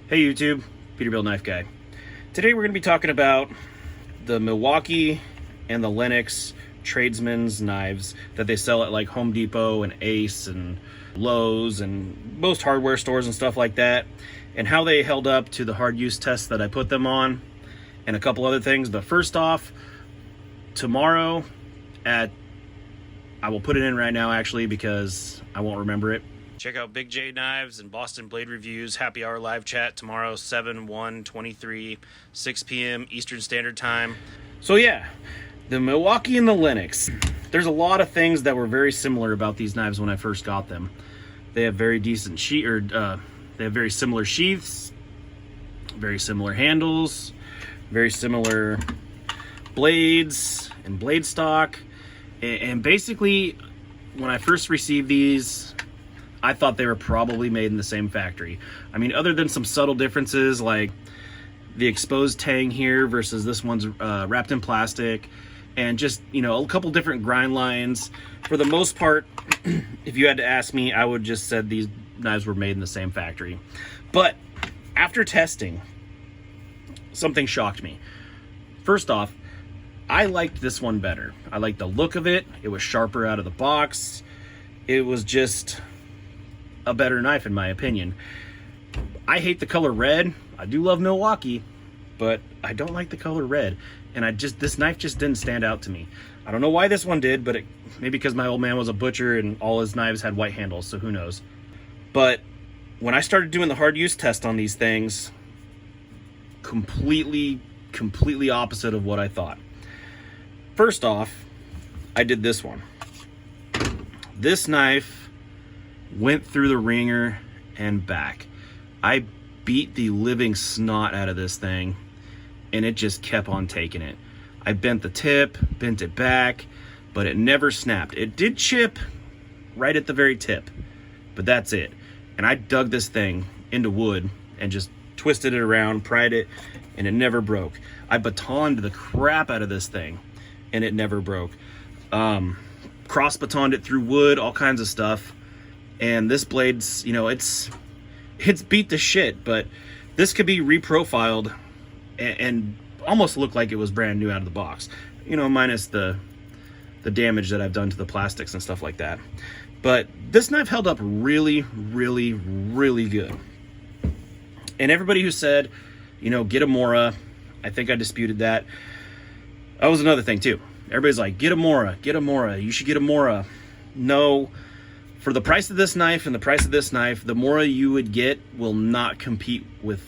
Hey YouTube, Peterbilt Knife Guy. Today we're going to be talking about the Milwaukee and the Lenox tradesmen's knives that they sell at like Home Depot and Ace and Lowe's and most hardware stores and stuff like that, and how they held up to the hard use tests that I put them on, and a couple other things. But first off, tomorrow I will put it in right now actually because I won't remember it. Check out Big J Knives and Boston Blade Reviews Happy Hour live chat tomorrow, 7/1/23, 6 p.m. Eastern Standard Time. So yeah, the Milwaukee and the Lenox. There's a lot of things that were very similar about these knives when I first got them. They have very decent they have very similar sheaths, very similar handles, very similar blades and blade stock. And basically, when I first received these, I thought they were probably made in the same factory. I mean, other than some subtle differences like the exposed tang here versus this one's wrapped in plastic, and just, you know, a couple different grind lines. For the most part, if you had to ask me, I would just said these knives were made in the same factory. But after testing, something shocked me. First off, I liked this one better. I liked the look of it. It was sharper out of the box. It was just a better knife in my opinion. I hate the color red. I do love Milwaukee, but I don't like the color red. And this knife just didn't stand out to me. I don't know why this one did, but maybe because my old man was a butcher and all his knives had white handles, so who knows. But when I started doing the hard use test on these things, completely opposite of what I thought. First off, I did this one. This knife went through the ringer and back. I beat the living snot out of this thing, and it just kept on taking it. I bent the tip, bent it back, but it never snapped. It did chip right at the very tip, but that's it. And I dug this thing into wood and just twisted it around, pried it, and it never broke. I batoned the crap out of this thing, and it never broke. Cross batoned it through wood, all kinds of stuff. And this blade's, you know, it's beat to shit, but this could be reprofiled and almost look like it was brand new out of the box, you know, minus the damage that I've done to the plastics and stuff like that. But this knife held up really good. And everybody who said, you know, get Amora, I think I disputed that. That was another thing too. Everybody's like, get Amora, you should get Amora. No. For the price of this knife and the price of this knife, the Amora you would get will not compete with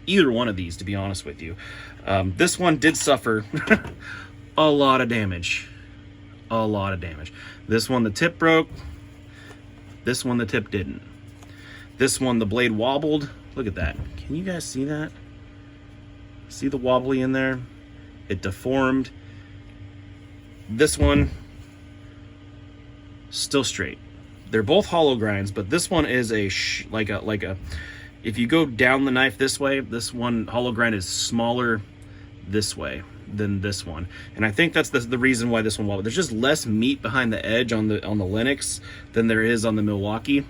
either one of these, to be honest with you. This one did suffer a lot of damage. A lot of damage. This one, the tip broke. This one, the tip didn't. This one, the blade wobbled. Look at that. Can you guys see that? See the wobbly in there? It deformed. This one, still straight. They're both hollow grinds, but this one is like a if you go down the knife this way, this one hollow grind is smaller this way than this one. And I think that's the reason why this one wobbled. There's just less meat behind the edge on the Lenox than there is on the Milwaukee.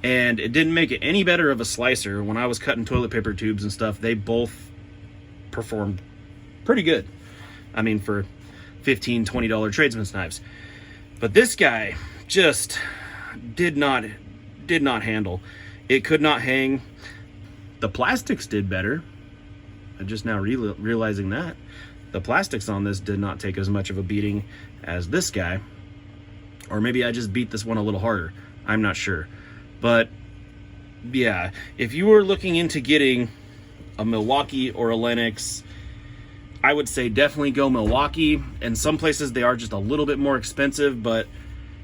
And it didn't make it any better of a slicer. When I was cutting toilet paper tubes and stuff, they both performed pretty good. I mean, for $15-20 tradesmen's knives. But this guy just did not handle. It could not hang. The plastics did better. I'm just now realizing that the plastics on this did not take as much of a beating as this guy, or maybe I just beat this one a little harder. I'm not sure. But yeah, if you were looking into getting a Milwaukee or a Lenox, I would say definitely go Milwaukee. And some places they are just a little bit more expensive, but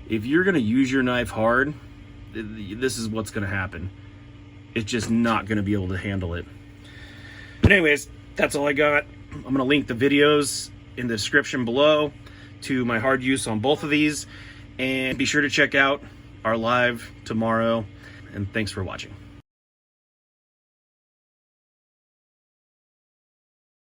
if you're going to use your knife hard, this is what's going to happen. It's just not going to be able to handle it. But anyways, that's all I got. I'm going to link the videos in the description below to my hard use on both of these. And be sure to check out our live tomorrow. And thanks for watching.